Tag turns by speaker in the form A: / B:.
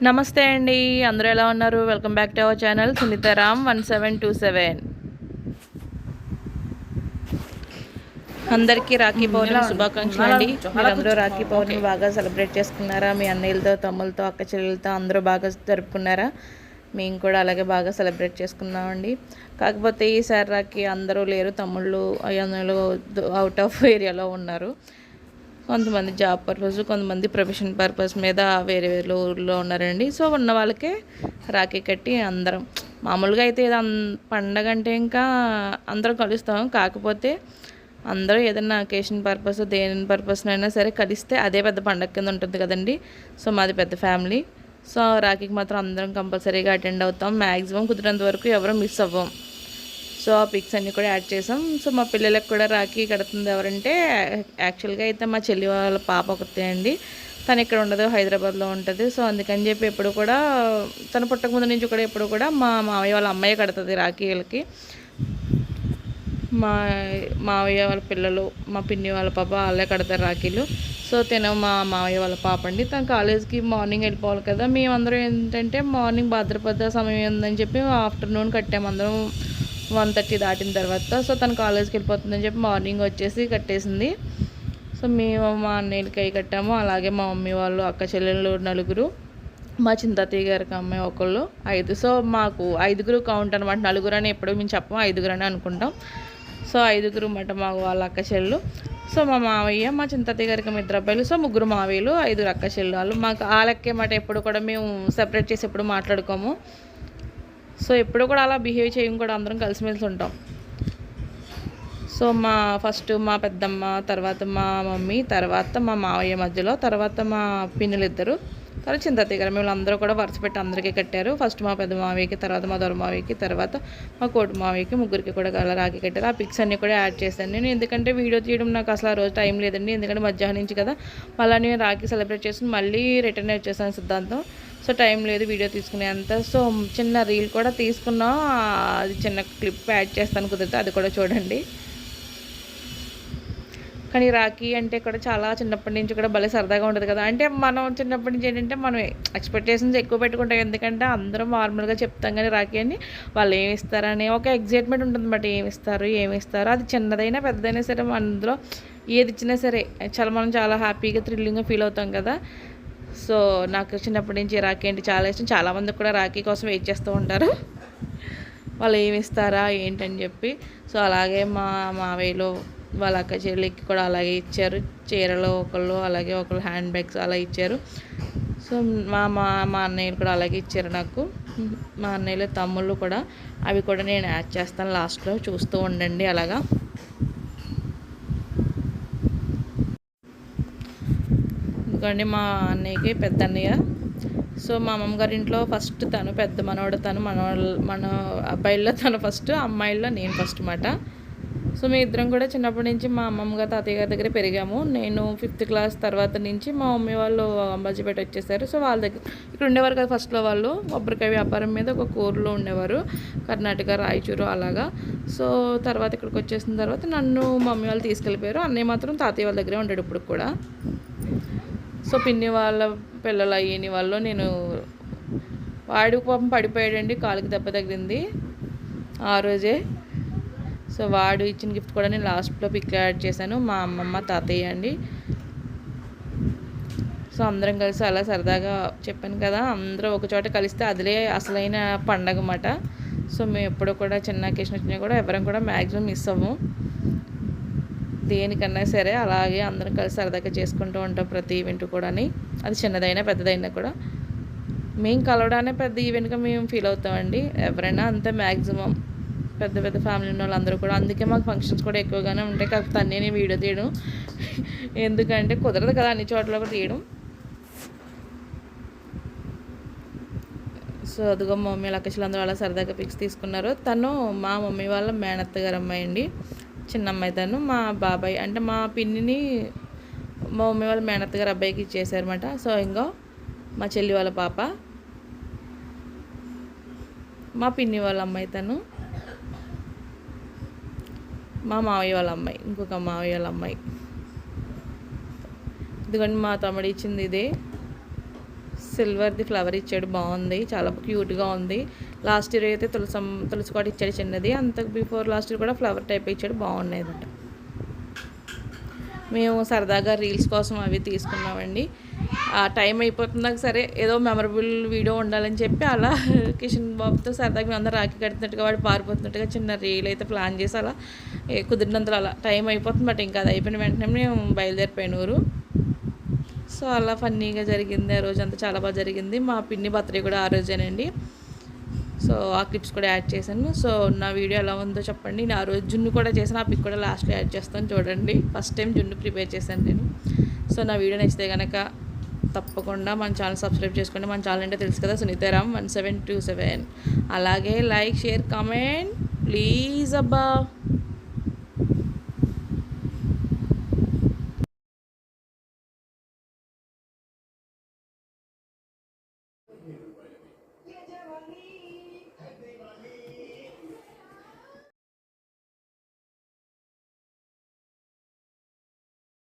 A: నమస్తే అండి, అందరూ ఎలా ఉన్నారు? Welcome back to our channel Sunitaram 1727. అందరికీ రాఖీ పౌర్ణమి శుభాకాంక్షలు అండి. మీరందరూ రాఖీ పౌర్ణమి బాగా సెలబ్రేట్ చేసుకున్నారా? మీ అన్నయ్యలతో, తమ్ములతో, అక్క చెల్లెలతో అందరూ బాగా జరుపుకున్నారా? మేము కూడా అలాగే బాగా సెలబ్రేట్ చేసుకున్నామండి. కాకపోతే ఈసారి రాఖీ అందరూ లేరు, తమ్ముళ్ళు అన్నయ్యలు అవుట్ ఆఫ్ ఏరియాలో ఉన్నారు. కొంతమంది జాబ్ పర్పస్, కొంతమంది ప్రొఫెషన్ పర్పస్ మీద వేరే వేరే ఊర్లో ఉన్నారండి. సో ఉన్న వాళ్ళకే రాఖీ కట్టి అందరం మామూలుగా అయితే పండగ అంటే ఇంకా అందరం కలుస్తాం. కాకపోతే అందరూ ఏదైనా అకేషన్ పర్పస్, దేని పర్పస్నైనా సరే కలిస్తే అదే పెద్ద పండగ కింద ఉంటుంది కదండి. సో మాది పెద్ద ఫ్యామిలీ. సో రాఖీకి మాత్రం అందరం కంపల్సరీగా అటెండ్ అవుతాం. మ్యాక్సిమం కుదిరినంత వరకు ఎవరు మిస్ అవ్వం. సో ఆ పిక్స్ అన్నీ కూడా యాడ్ చేసాం. సో మా పిల్లలకు కూడా రాఖీ కడుతుంది ఎవరంటే యాక్చువల్గా అయితే మా చెల్లి వాళ్ళ పాప ఒకతే అండి. తను ఇక్కడ ఉండదు, హైదరాబాద్లో ఉంటుంది. సో అందుకని చెప్పి ఎప్పుడు కూడా తను పుట్టక ముందు నుంచి కూడా ఎప్పుడు కూడా మా మావయ్య వాళ్ళ అమ్మాయి కడుతుంది రాఖీలకి. మా మావయ్య వాళ్ళ పిల్లలు, మా పిన్ని వాళ్ళ పాప వాళ్ళే కడతారు రాఖీలు. సో మా మావయ్య వాళ్ళ పాప అండి. తను కాలేజ్కి మార్నింగ్ వెళ్ళిపోవాలి కదా. మేమందరం ఏంటంటే మార్నింగ్ భాద్రపద సమయం ఉందని చెప్పి ఆఫ్టర్నూన్ కట్టాము అందరం 1:30 దాటిన తర్వాత. సో తను కాలేజ్కి వెళ్ళిపోతుందని చెప్పి మార్నింగ్ వచ్చేసి కట్టేసింది. సో మేము మా అన్నయ్యలకి అవి కట్టాము. అలాగే మా మమ్మీ వాళ్ళు, అక్క చెల్లెళ్ళు నలుగురు, మా చింతత్తయ్య గారికి అమ్మాయి ఒకళ్ళు, 5. సో మాకు 5గురు కౌంట్ అనమాట. నలుగురు అని ఎప్పుడు మేము చెప్పము, 5గురు అని అనుకుంటాం. సో 5గురు అన్నమాట మాకు వాళ్ళ అక్క చెల్లెలు. సో మా మావయ్య, మా చింతత్తయ్య గారికి 2 అబ్బాయిలు. సో 3 మావయ్యలు, 5 అక్క చెల్లెలు. వాళ్ళు మాకు ఆ లెక్కే మాట. ఎప్పుడు కూడా మేము సెపరేట్ చేసి ఎప్పుడు మాట్లాడుకోము. సో ఎప్పుడు కూడా అలా బిహేవ్ చేయం కూడా, అందరం కలిసిమెలిసి ఉంటాం. సో ఫస్ట్ మా పెద్దమ్మ, తర్వాత మా మమ్మీ, తర్వాత మా మావయ్య మధ్యలో, తర్వాత మా పిన్నులు ఇద్దరు, తర్వాత చింతత్తయ్య గారు. మేము అందరూ కూడా వరుస పెట్టి అందరికీ కట్టారు. ఫస్ట్ మా పెద్ద మావయ్యకి, తర్వాత మా దొర మావయ్యకి, తర్వాత మా కోటి మావయ్యకి, ముగ్గురికి కూడా రాఖీ కట్టారు. ఆ పిక్స్ అన్నీ కూడా యాడ్ చేశాను నేను. ఎందుకంటే వీడియో తీయడం నాకు అసలు ఆ రోజు టైం లేదండి. ఎందుకంటే మధ్యాహ్నం నుంచి కదా, మళ్ళీ నేను రాఖీ సెలబ్రేట్ చేసుకుని మళ్ళీ రిటర్న్ వచ్చేసాను సిద్ధాంతం. సో టైం లేదు వీడియో తీసుకునేంత. సో చిన్న రీల్ కూడా తీసుకున్నా, అది చిన్న క్లిప్ యాడ్ చేస్తాను కుదిరితే, అది కూడా చూడండి. కానీ రాఖీ అంటే కూడా చాలా చిన్నప్పటి నుంచి కూడా భలే సరదాగా ఉంటుంది కదా. అంటే మనం చిన్నప్పటి నుంచి ఏంటంటే మనం ఎక్స్పెక్టేషన్స్ ఎక్కువ పెట్టుకుంటాం. ఎందుకంటే అందరం నార్మల్గా చెప్తాం కానీ రాఖీ అని వాళ్ళు ఏమి ఇస్తారని ఒక ఎగ్జైట్మెంట్ ఉంటుంది అన్నమాట. ఏమి ఇస్తారు అది చిన్నదైనా పెద్దదైనా సరే, అందులో ఏది ఇచ్చినా సరే మనం చాలా హ్యాపీగా థ్రిల్లింగ్గా ఫీల్ అవుతాం కదా. సో నాకు చిన్నప్పటి నుంచి రాఖీ అంటే చాలా ఇష్టం. చాలామంది కూడా రాఖీ కోసం వెయిట్ చేస్తూ ఉంటారు, వాళ్ళు ఏమి ఇస్తారా ఏంటని చెప్పి. సో అలాగే మా మావయ్యలో వాళ్ళ అక్క చెల్లికి కూడా అలాగే ఇచ్చారు. చీరలు ఒకళ్ళు, అలాగే ఒకళ్ళు హ్యాండ్ బ్యాగ్స్ అలా ఇచ్చారు. సో మా అన్నయ్యలు కూడా అలాగే ఇచ్చారు నాకు. మా అన్నయ్యలు తమ్ముళ్ళు కూడా, అవి కూడా నేను యాడ్ చేస్తాను లాస్ట్లో, చూస్తూ ఉండండి. అలాగా ఎందుకండి మా అన్నయ్యకి పెద్ద అన్నయ్య. సో మా అమ్మగారి ఇంట్లో ఫస్ట్ తను పెద్ద మనవాడు, తను మన అబ్బాయిల్లో తను ఫస్ట్, అమ్మాయిల్లో నేను ఫస్ట్ అన్నమాట. సో మీ ఇద్దరం కూడా చిన్నప్పటి నుంచి మా అమ్మమ్మ గారు, తాతయ్య గారి దగ్గర పెరిగాము. నేను 5th క్లాస్ తర్వాత నుంచి మా మమ్మీ వాళ్ళు అంబాజీపేట వచ్చేసారు. సో వాళ్ళ దగ్గర ఇక్కడ ఉండేవారు కదా ఫస్ట్లో. వాళ్ళు కొబ్బరికాయ వ్యాపారం మీద ఒక ఊర్లో ఉండేవారు, కర్ణాటక, రాయచూరు అలాగా. సో తర్వాత ఇక్కడికి వచ్చేసిన తర్వాత నన్ను మమ్మీ వాళ్ళు తీసుకెళ్ళిపోయారు. అన్నయ్య మాత్రం తాతయ్య వాళ్ళ దగ్గరే ఉంటాడు ఇప్పుడు కూడా. సో పిన్ని వాళ్ళ పిల్లలు అయ్యని వాళ్ళు, నేను వాడు పాపం పడిపోయాడండి, కాలుకి దెబ్బ తగిలింది ఆ రోజే. సో వాడు ఇచ్చిన గిఫ్ట్ కూడా నేను లాస్ట్లో పిక్లో యాడ్ చేశాను. మా అమ్మమ్మ, తాతయ్య అండి. సో అందరం కలిసి అలా సరదాగా, చెప్పాను కదా అందరూ ఒకచోట కలిస్తే అదిలే అసలైన పండగ అన్నమాట. సో మేము ఎప్పుడు కూడా చిన్న అకేషన్ వచ్చినా కూడా ఎవరం కూడా మ్యాక్సిమం మిస్ అవ్వము దేనికన్నా సరే. అలాగే అందరం కలిసి సరదాగా చేసుకుంటూ ఉంటాం ప్రతి ఈవెంట్ కూడా. అది చిన్నదైనా పెద్దదైనా కూడా మేము కలవడానే పెద్ద ఈవెంట్గా మేము ఫీల్ అవుతామండి. ఎవరైనా అంతే మ్యాక్సిమం పెద్ద పెద్ద ఫ్యామిలీ ఉన్న వాళ్ళందరూ కూడా. అందుకే మాకు ఫంక్షన్స్ కూడా ఎక్కువగానే ఉంటాయి. కాకపోతే అన్నీ వీడియో తీయడం ఎందుకంటే కుదరదు కదా అన్ని చోట్ల కూడా తీయడం. సో అదిగో మా మమ్మీ లొకేషన్ అందరూ అలా సరదాగా పిక్స్ తీసుకున్నారు. తను మా మమ్మీ వాళ్ళ మేనత్త గారు అమ్మాయి అండి, చిన్న అమ్మాయి. తను మా బాబాయ్ అంటే మా పిన్నిని మా మమ్మీ వాళ్ళ మేనత్త గారు అబ్బాయికి ఇచ్చేసారన్నమాట. సో ఇంకో మా చెల్లి వాళ్ళ పాప, మా పిన్ని వాళ్ళ అమ్మాయి, తను మా మావయ్య వాళ్ళ అమ్మాయి, ఇంకొక మావయ్య వాళ్ళ అమ్మాయి. ఇదిగోండి మా తమ్ముడు ఇచ్చింది ఇదే. సిల్వర్ది ఫ్లవర్ ఇచ్చాడు, బాగుంది, చాలా క్యూట్గా ఉంది. లాస్ట్ ఇయర్ అయితే తులసి కోట ఇచ్చాడు చిన్నది, అంతకు బిఫోర్ లాస్ట్ ఇయర్ కూడా ఫ్లవర్ టైప్ ఇచ్చాడు, బాగున్నాయి అనమాట. మేము సరదాగా రీల్స్ కోసం అవి తీసుకున్నామండి. ఆ టైం అయిపోతున్నాక సరే ఏదో మెమరబుల్ వీడియో ఉండాలని చెప్పి అలా కిషన్ బాబుతో సరదాగా మేము అందరూ రాఖీ కడుతున్నట్టుగా వాడు పారిపోతున్నట్టుగా చిన్న రీల్ అయితే ప్లాన్ చేసి అలా కుదిరినంతలో అలా టైం అయిపోతుంది. బట్ ఇంకా అది అయిపోయిన వెంటనే మేము బయలుదేరిపోయిన ఊరు. సో అలా ఫన్నీగా జరిగింది ఆ రోజు అంతా, చాలా బాగా జరిగింది. మా పిన్ని బర్త్డే కూడా ఆ రోజేనండి. సో ఆ క్లిప్స్ కూడా యాడ్ చేశాను. సో నా వీడియో ఎలా ఉందో చెప్పండి. నేను ఆ రోజు జున్ను కూడా చేశాను, ఆ పిక్ కూడా లాస్ట్లో యాడ్ చేస్తాను చూడండి. ఫస్ట్ టైం జున్ను ప్రిపేర్ చేశాను నేను. సో నా వీడియో నచ్చితే కనుక తప్పకుండా మన ఛానల్ సబ్స్క్రైబ్ చేసుకోండి. మన ఛానల్ అంటే తెలుసు కదా, సునీతారామ్ 1727. అలాగే లైక్, షేర్, కామెంట్ ప్లీజ్ అబ్బా.